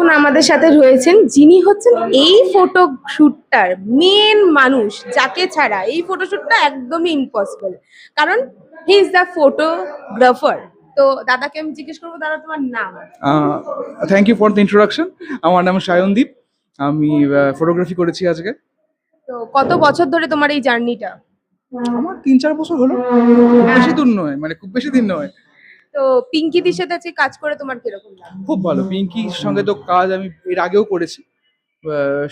এখন আমাদের সাথে রয়েছেন যিনি হচ্ছেন এই ফটোশুটটার মেন মানুষ, যাকে ছাড়া এই ফটোশুটটা একদমই ইম্পসিবল। কারণ হি ইজ দ্য ফটোগ্রাফার। তো দাদাকে আমি জিজ্ঞেস করবো, দাদা তোমার নাম? Thank you for the introduction. আমার নাম সায়নদীপ। আমি ফটোগ্রাফি করেছি আজকে। তো কত বছর ধরে তোমার এই জার্নিটা? আমার 3-4 বছর হলো, খুব বেশি দূর নয়, মানে খুব বেশি দিন নয়। তো পিঙ্কিদির সাথে আজকে কাজ করে তোমার কিরকম লাগে? খুব ভালো। পিঙ্কির সঙ্গে তো কাজ আমি এর আগেও করেছি।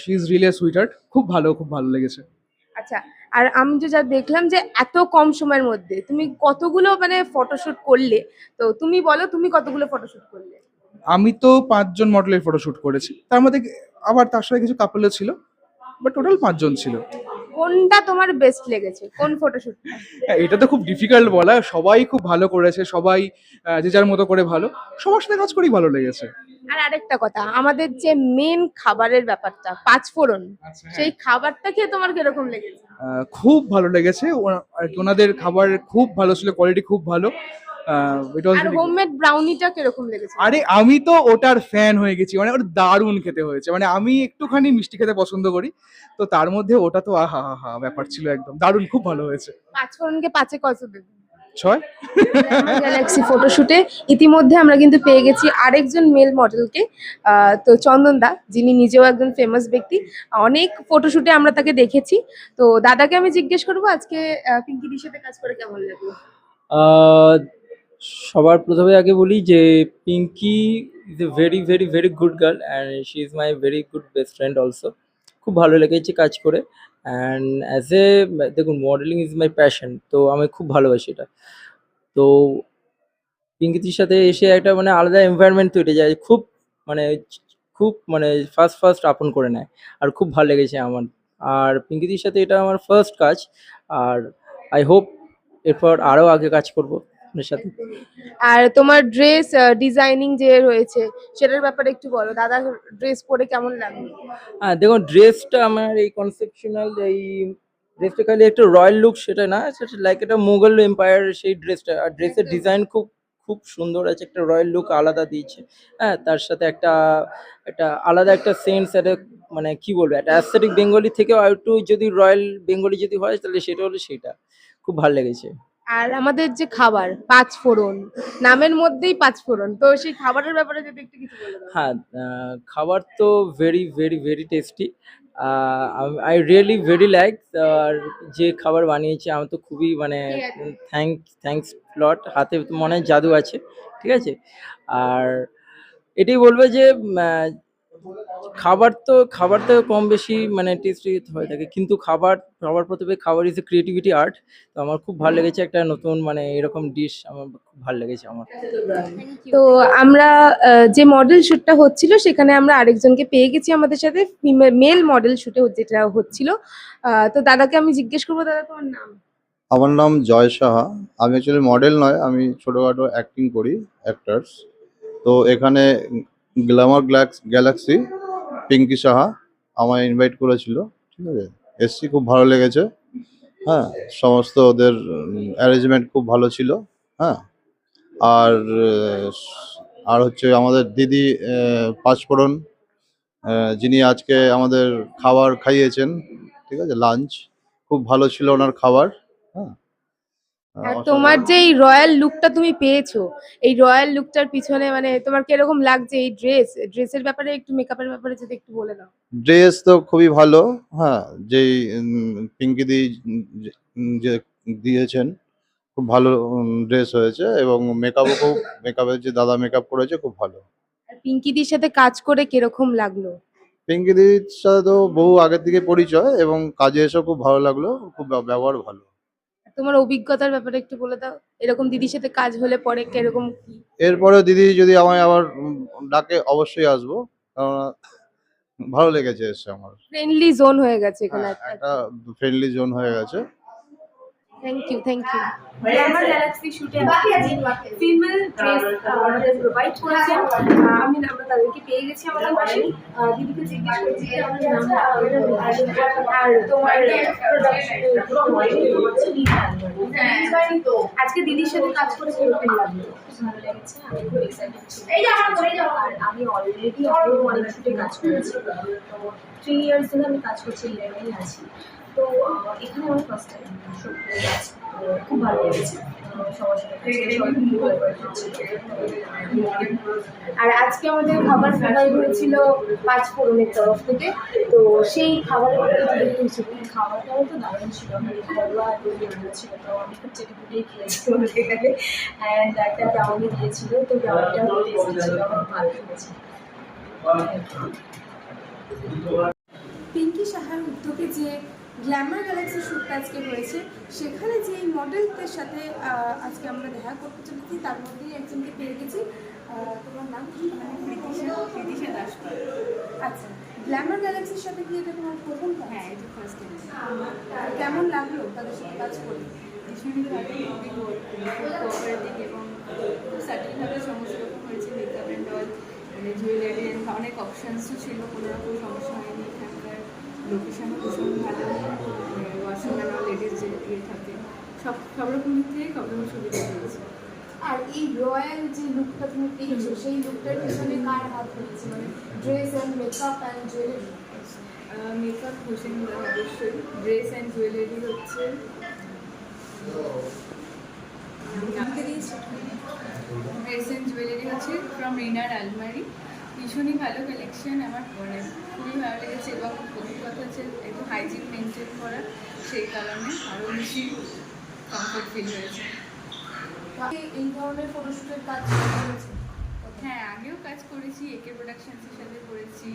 She is really a sweetheart. খুব ভালো, খুব ভালো লেগেছে। আচ্ছা, আর আমি যে যা দেখলাম যে এত কম সময়ের মধ্যে তুমি কতগুলো মানে ফটোশুট করলে, তো তুমি বলো তুমি কতগুলো ফটোশুট করলে? আমি তো 5 জন মডেলের ফটোশুট করেছি, তার মধ্যে আবার তার সাথে কিছু কাপলও ছিল, বাট টোটাল 5 জন ছিল। কোনটা তোমার বেস্ট লেগেছে, কোন ফটোশুটটা? হ্যাঁ, এটা তো খুব ডিফিকাল্ট বলা। সবাই খুব ভালো করেছে, সবাই যে যার মতো করে ভালো। সবার সাথে কাজ করেই ভালো লেগেছে। আর আরেকটা কথা, আমাদের যে মেন খাবারের ব্যাপারটা পাঁচফোড়ন, সেই খাবারটা খেয়ে তোমার কিরকম লেগেছে? খুব ভালো লেগেছে। আর কি ওনাদের খাবার খুব ভালো ছিল, কোয়ালিটি খুব ভালো। ইট ওয়াজ আর হোমমেড ব্রাউনিটা কিরকম লেগেছে? আরে আমি তো ওটার ফ্যান হয়ে গেছি, মানে ওটা দারুণ খেতে হয়েছে। মানে আমি একটুখানি মিষ্টি খেতে পছন্দ করি, তো তার মধ্যে ওটা তো আহা হা হা ব্যাপার ছিল, একদম দারুণ, খুব ভালো হয়েছে। পাঁচফোড়নকে পাঁচে কত দেবে? 6। গ্যালাক্সি ফটোশুটে ইতিমধ্যে আমরা কিন্তু পেয়ে গেছি আরেকজন মেল মডেলকে। তো চন্দন দা, যিনি নিজেও একজন ফেমাস ব্যক্তি, অনেক ফটোশুটে আমরা তাকে দেখেছি। তো দাদাকে আমি জিজ্ঞেস করবো আজকে পিঙ্কিদির সাথে কাজ করে কেমন লাগলো? আহ, সবার প্রথমে আগে বলি যে Pinky is a very very very good girl and she is my very good best friend also. খুব ভালো লেগেছে কাজ করে। অ্যান্ড অ্যাজ এ দেখুন, মডেলিং ইজ মাই প্যাশন, তো আমি খুব ভালোবাসি এটা। তো পিঙ্কিতির সাথে এসে একটা মানে আলাদা এনভায়রনমেন্ট তৈরি যায়, খুব মানে খুব মানে ফার্স্ট ফার্স্ট আপন করে নেয়, আর খুব ভালো লেগেছে আমার। আর পিঙ্কিতির সাথে এটা আমার ফার্স্ট কাজ। আর আই হোপ এরপর আরও আগে কাজ করবো আপনার সাথে। আর তোমার ড্রেস ডিজাইনিং যে রয়েছে সেটার ব্যাপারে একটু বলো, দাদা ড্রেস পরে কেমন লাগলো? হ্যাঁ, দেখুন, ড্রেসটা আমার এই কনসেপশনাল এই ড্রেসটা খালি একটা রয়্যাল লুক সেটা না, সেটা লাইক একটা মুঘল এম্পায়ার সেই ড্রেসটা। আর ড্রেসের ডিজাইন খুব খুব সুন্দর আছে, একটা রয়্যাল লুক আলাদা দিয়েছে। হ্যাঁ, তার সাথে একটা একটা আলাদা একটা সেন্স, একটা মানে কি বলবো, একটা অ্যাস্থেটিক বেঙ্গলি থেকেও আর একটু যদি রয়্যাল বেঙ্গলি যদি হয় তাহলে সেটা হলো সেটা। খুব ভালো লেগেছে। আর আমাদের যে খাবার পাঁচফোড়ন, নামের মধ্যেই পাঁচফোড়ন, তো সেই খাবারের ব্যাপারে যদি একটু কিছু বলে দাও। হ্যাঁ, খাবার তো very very very tasty. I really very like. আর যে খাবার বানিয়েছে আমি তো খুবই মানে থ্যাঙ্কস লট। হাতে তো মনে হয় জাদু আছে, ঠিক আছে। আর এটাই বলবো যে খাবার তো কম বেশি মানে টেস্টি হয়ে থাকে, কিন্তু সবার প্রথমে খাবার ইজ এ ক্রিয়েটিভিটি আর্ট। তো আমার খুব ভালো লেগেছে একটা নতুন মানে এরকম ডিশ, আমার খুব ভালো লেগেছে আমার। তো আমরা যে মডেল শুটটা হচ্ছিল সেখানে আমরা আরেকজনকে পেয়ে গেছি আমাদের সাথে, মেল মডেল শুটে যেটা হচ্ছিল। তো দাদাকে আমি জিজ্ঞেস করবো, দাদা তোমার নাম? আমার নাম জয় সাহা। আমি অ্যাকচুয়ালি মডেল নয়, আমি ছোটোখাটো অ্যাক্টিং করি, অ্যাক্টার্স। তো এখানে গ্ল্যামার গ্যালাক্সি পিঙ্কি সাহা আমায় ইনভাইট করেছিল, ঠিক আছে। এসছি, খুব ভালো লেগেছে। হ্যাঁ, সমস্ত ওদের অ্যারেঞ্জমেন্ট খুব ভালো ছিল। হ্যাঁ, আর আর হচ্ছে আমাদের দিদি পাঁচফোড়ন, যিনি আজকে আমাদের খাবার খাইয়েছেন, ঠিক আছে, লাঞ্চ খুব ভালো ছিল ওনার খাবার। হ্যাঁ, আর তোমার যে এই রয়্যাল লুকটা তুমি পেয়েছো, এই রয়্যাল লুকটার পিছনে মানে তোমার কিরকম লাগছে? এই ড্রেসের ব্যাপারে একটু, মেকআপের ব্যাপারে যদি একটু বলে দাও। ড্রেস তো খুবই ভালো। হ্যাঁ, যেই পিঙ্কি দি যে দিয়েছেন, খুব ভালো ড্রেস হয়েছে, এবং মেকআপের যে দাদা মেকআপ করেছে খুব ভালো। আর পিঙ্কিদির সাথে কাজ করে কিরকম লাগলো? পিঙ্কি দির সাথে তো বহু আগের থেকে পরিচয়, এবং কাজে এসেও খুব ভালো লাগলো, খুব ব্যবহার ভালো। আর তোমার অভিজ্ঞতার ব্যাপারে একটু বলে দাও, এরকম দিদির সাথে কাজ হলে পরে কিরকম কি? এরপরে দিদি যদি আমায় আবার ডাকে অবশ্যই আসবো, কারণ ভালো লেগেছে এসে আমার। ফ্রেন্ডলি জোন হয়ে গেছে এখানে হ্যাঁ, একটা। একটা ফ্রেন্ডলি জোন হয়ে গেছে। Thank you, thank you. Glamour galaxy শুটে ফিমেল ড্রেস আমাদের প্রোভাইড করেছেন। আমরা তাদেরকে পেয়ে গেছি আমাদের পাশে। দিদিকে জিজ্ঞেস করছি যে আমার নামটা আর তোমার আজকে দিদির সাথে কাজ করে কিরকম লাগলো? ভালো লেগেছে, আমি খুব এক্সাইটেড ছিলাম। আর আমি অলরেডি অনেক শুটে কাজ করেছি, তো 3 ইয়ার্স ধরে আমি কাজ করছি, লেভেলে আছি। তো এখানে আমার ফার্স্ট টাইম সত্যি কাজ, খুব ভালো লেগেছে। সবার সাথে কাজ করে সবাই খুব collaborate করছে। আর আজকে আমাদের খাবার প্রোভাইড হয়েছিল 5 ফোড়নের তরফ থেকে, তো সেই খাবারের খাবারটাও তো দারুণ ছিল, মানে ঘরোয়া তৈরি রান্না ছিল, তো আমি খুব চেটে পুটেই খেয়েছি বলতে গেলে। অ্যান্ড একটা ব্রাউনি দিয়েছিল, তো ব্রাউনিটাও টেস্টি ছিল, আমার ভালো লেগেছে। পিঙ্কি সাহার উদ্যোগে যে গ্ল্যামার গ্যালাক্সি শ্যুটটা আজকে হয়েছে, সেখানে যে মডেলদের সাথে আজকে আমরা দেখা করতে চলেছি, তার মধ্যেই একজনকে পেয়ে গেছি। তোমার নাম? প্রীতিশা দাস। আচ্ছা, গ্ল্যামার গ্যালাক্সির সাথে কি এটা তোমার প্রথম কাজ? হ্যাঁ, এটা ফার্স্ট টাইম। কেমন লাগলো তাদের সাথে কাজ করে? ভীষণই ভালো, খুবই কোঅপারেটিভ এবং খুব সাটিলভাবে সমস্ত রকম হয়েছে। মেকআপ অ্যান্ড অল, মানে জুয়েলারি অ্যান্ড অনেক অপশানসও ছিল, কোনো রকম সমস্যা হয়নি। এখানকার লোকেশনও ভীষণ ভালো, ওয়াশরুম অ্যান্ড অল লেডিস যে থাকে, সব রকম দিক থেকেই সব রকম সুবিধা পেয়েছে। আর এই রয়্যাল যে লুকটা তুমি পেয়েছো, সেই লুকটার পিছনে কার হাত রয়েছে, মানে dress and makeup and jewellery? Makeup Hossain অবশ্যই, ড্রেস অ্যান্ড জুয়েলারি হচ্ছে ড্রেস অ্যান্ড জুয়েলারি হচ্ছে ফ্রম রিনার আলমারি। ভীষণই ভালো কালেকশন, আমার মানে খুবই ভালো লেগেছে। এবং প্রথম কথা হচ্ছে একটু হাইজিন মেনটেন করা, সেই কারণে আরও বেশি কমফোর্ট ফিল হয়েছে। এই ধরনের ফটোশ্যুটের কাজ করেছে? হ্যাঁ, আগেও কাজ করেছি, একে প্রোডাকশনসের সাথে করেছি,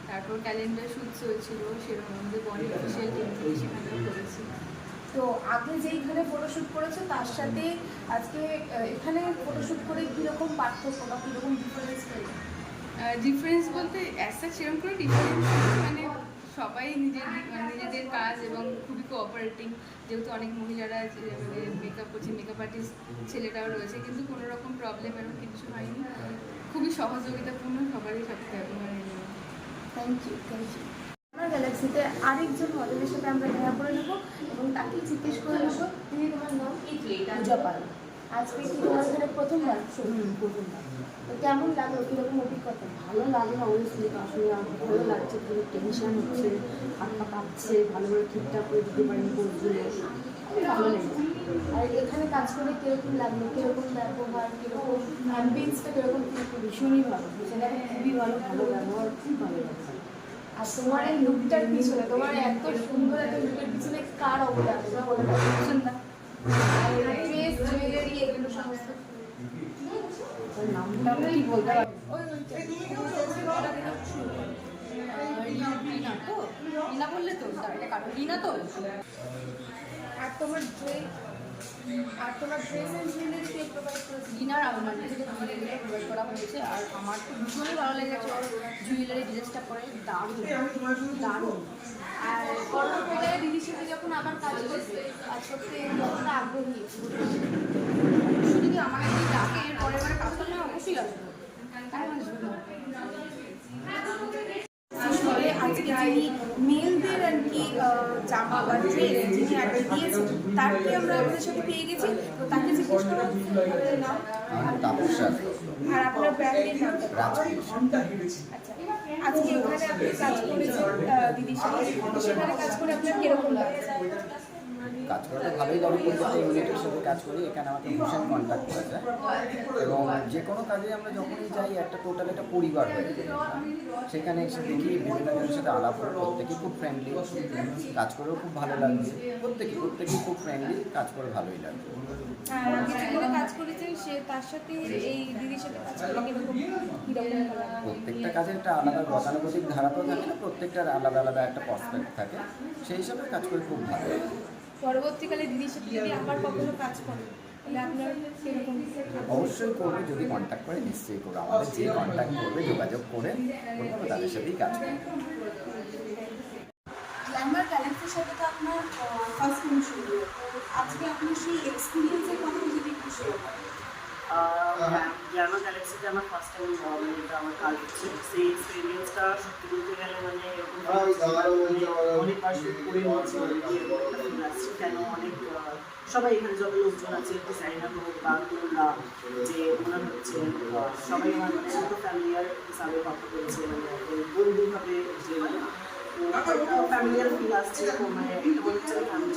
তারপর ক্যালেন্ডার শ্যুট চলছিল, সেরকম আমাদের বডি অফিসিয়াল টিম থেকে সেখানেও করেছি। তো আগে যেইখানে ফটোশ্যুট করেছো তার সাথে আজকে এখানে ফটোশ্যুট করে কীরকম পার্থক্য বা কীরকম ডিফারেন্স পেলে? ডিফারেন্স বলতে অ্যাজ সেরকম করে ডিফারেন্স, মানে সবাই নিজেদের কাজ এবং খুবই কোঅপারেটিং, যেহেতু অনেক মহিলারা মানে মেকআপ করছে, মেকআপ আর্টিস্ট ছেলেটাও রয়েছে, কিন্তু কোনো রকম প্রবলেম এরকম কিছু হয়নি। খুবই সহযোগিতাপূর্ণ, সবারই সাথে ব্যবহার হয়নি। Thank you, thank you. আমার গ্যালাক্সিতে আরেকজন মডেলের সাথে আমরা দেখা করে নেবো এবং তাকে জিজ্ঞেস করে নেবো, দিদি তোমার নাম? পূজা পাল। আজকে কি তোমার এখানে প্রথমবার? প্রথমবার। তো কেমন লাগলো, কীরকম অভিজ্ঞতা? ভালো লাগলো অবশ্যই, আসলে আমার ভালো লাগছে, কোনো টেনশন হচ্ছে, হাত পা কাঁপছে, ভালো করে ঠিকঠাক করে দিতে পারিনি কোর্সগুলো, ভালো লেগেছে। আর এখানে কাজ করে কীরকম লাগলো, কীরকম ব্যবহার, কীরকম অ্যাম্বিয়েন্সটা কীরকম ফিল করলো? ভীষণই ভালো, ভীষণ খুবই ভালো, ভালো ব্যবহার, খুব ভালো লাগছে। আর তোমার এই লুকটার পিছনে, তোমার এত সুন্দর একটা লুকের পিছনে কার অবদান? ড্রেস, জুয়েলারি, এগুলো সমস্ত? ওর নামটা আমি কি বলতে পারি? রিনা তো, রিনা বললে তো, এটা কাটো রিনা তো। আর তোমার dress and jewellery K provide করেছে? রিনার আলমারি থেকে জুয়েলারিটা প্রোভাইড করা হয়েছে। আর আমার তো ভীষণই ভালো লেগেছে ওর জুয়েলারি ড্রেসটা পরে, দারুণ দারুণ। আর পরবর্তীকালে দিদির সাথে যখন আবার কাজ করবে, কাজ করতে কতটা আগ্রহী? শুধু কি আমাকে যদি ডাকে এর পরের বারে কাজ করলে অবশ্যই আসবো, তাই আসবো না। আসলে আজকে যিনি মেলদের আর কি জামা বা ড্রেস যিনি আর কি দিয়েছেন, তারকে আমরা আমাদের সাথে পেয়ে গেছি। তো তাকে জিজ্ঞেস করা আপনাদের নাম আর আপনার ব্র্যান্ডের নামটা? আচ্ছা, আজকে এখানে আপনি কাজ করেছেন দিদির সাথে, তো সেখানে কাজ করে আপনার কিরকম লাগছে? কাজ করতে ভালোই লাগে, প্রত্যেকটা ইউনিটের সাথে কাজ করি, এখানে আমাকে ভীষণ কন্ট্যাক্ট করা যায় এবং যে কোনো কাজে আমরা যখনই যাই একটা টোটাল একটা পরিবার হয়ে যায়। সেখানে এসে দেখি বিভিন্ন জনের সাথে আলাপ করে, প্রত্যেকেই খুব ফ্রেন্ডলি, কাজ করেও খুব ভালো লাগছে, প্রত্যেকেই খুব ফ্রেন্ডলি, কাজ করে ভালোই লাগছে। আর যেখানে কাজ করেছেন সে তার সাথে এই দিদির সাথে কাজ করে কিরকম প্রত্যেকটা কাজের একটা আলাদা গতানুগতিক ধারা তো থাকে না, প্রত্যেকটার আলাদা আলাদা একটা প্রসপেক্ট থাকে, সেই হিসাবে কাজ করে খুব ভালো। পরবর্তীকালে দিদির সাথে যদি আবার কখনো কাজ করেন তাহলে আপনার সেরকম? অবশ্যই করবো, যদি কন্ট্যাক্ট করে নিশ্চয়ই করবো, আমাদের যে কন্ট্যাক্ট করবে যোগাযোগ করে করবো, তাদের সাথেই কাজ করবো। গ্ল্যামার গ্যালাক্সির সাথে তো আপনার ফার্স্ট ফিল্ম শুরু, আজকে আপনি সেই এক্সপিরিয়েন্সের কথা যদি একটু শেয়ার করেন। গ্ল্যামার গ্যালাক্সিতে আমার ফার্স্ট টাইম মানে এটা আমার কাজ হচ্ছে, সেই এক্সপিরিয়েন্সটা সত্যি বলতে গেলে মানে এরকম অনেকবার শুট করে হচ্ছে আসছে কেন অনেক সবাই এখানে যত লোকজন আছে ডিজাইনার হোক বা তোমরা যে ওনার হচ্ছে সবাই আমার মানে ছোটো ফ্যামিলিয়ার হিসাবে ভাবতে পেরেছে, মানে বন্ধুভাবে যে ফ্যামিলিয়ার ফিল আসছে, তো মানে এটা মনে হচ্ছে আমি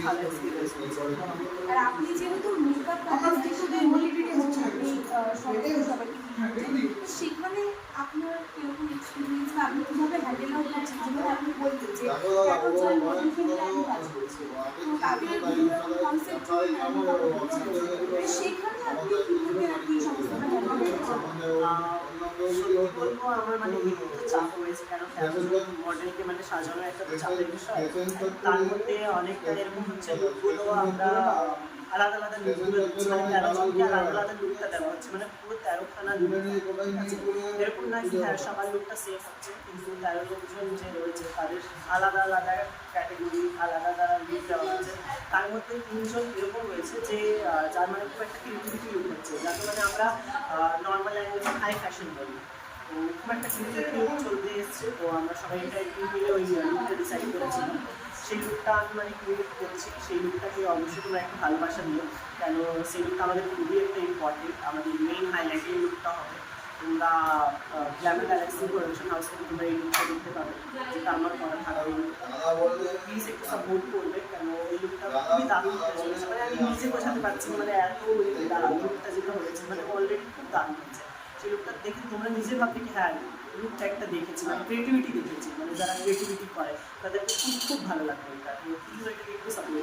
ভালো এক্সপিরিয়েন্স হয়েছে। আর আপনি যেহেতু মেকআপ আর্টিস্টের সবাইকে সেখানে আপনার কিরকম এক্সপিরিয়েন্স বা আপনি কীভাবে হ্যান্ডেল আউট করছেন, যেভাবে আপনি বলতেন যে এখন জয় মডেলকে নিয়ে আমি কাজ করছি, তো তাদের বিভিন্ন রকম কনসেপ্ট সেখানে আপনি কীভাবে আর কি সমস্তটা হ্যান্ডেল করছেন? বলবো আমার মানে একটু চাপ হয়েছে, কেন মডেলকে মানে সাজানো একটা চাপের বিষয়, তার মধ্যে অনেকটা এরকম হচ্ছে লুকগুলো আমরা আলাদা আলাদা লুকগুলো দিচ্ছি, মানে 13 জনকে আলাদা আলাদা লুকটা দেওয়া হচ্ছে, মানে পুরো 13খানা লুক এরকম না কি হ্যাঁ সবার লুকটা সেফ হচ্ছে, কিন্তু 13 লোকজন যে রয়েছে তাদের আলাদা আলাদা ক্যাটেগরি আলাদা আলাদা লুক দেওয়া হচ্ছে, তার মধ্যে 3 জন এরকম রয়েছে যে যার মানে খুব একটা ক্রিয়েটিভিটি লুক হচ্ছে, যাকে মানে আমরা নর্মাল ল্যাঙ্গুয়েজে হাই ফ্যাশন বলি, তো খুব একটা ক্রিয়েটিভিটি লুক চলতে এসছে, তো আমরা সবাই এটা একটু মিলে ওই লুকটা ডিসাইড করেছিলাম, সেই লুকটা আমি মানে ক্রিয়েট করছি, সেই লুকটাকে অবশ্যই তোমরা একটু ভালোবাসা দিও, কেন সেই লুকটা আমাদের খুবই একটা ইম্পর্টেন্ট, আমাদের মেইন হাইলাইটিং লুকটা হবে, তোমরা গ্ল্যামার গ্যালাক্সি প্রোডাকশন হাউস থেকে তোমরা এই লুকটা দেখতে পাবে, যেটা আমার করা থাকবে, প্লিজ একটু সাপোর্ট করবে, কেন এই লুকটা খুবই দারুণ হয়েছে, মানে আমি নিজে বোঝাতে পারছি না, মানে এত লুকটা যেটা হয়েছে মানে অলরেডি খুব দারুণ হয়েছে, সেই লুকটা দেখে তোমরা নিজে ভাববে কি হ্যাঁ লুকটা একটা দেখেছি, মানে ক্রিয়েটিভিটি দেখেছি, মানে যারা ক্রিয়েটিভিটি করে তাদেরকে খুব খুব ভালো লাগবে এটা, প্লিজ এটাকে একটু সাপোর্ট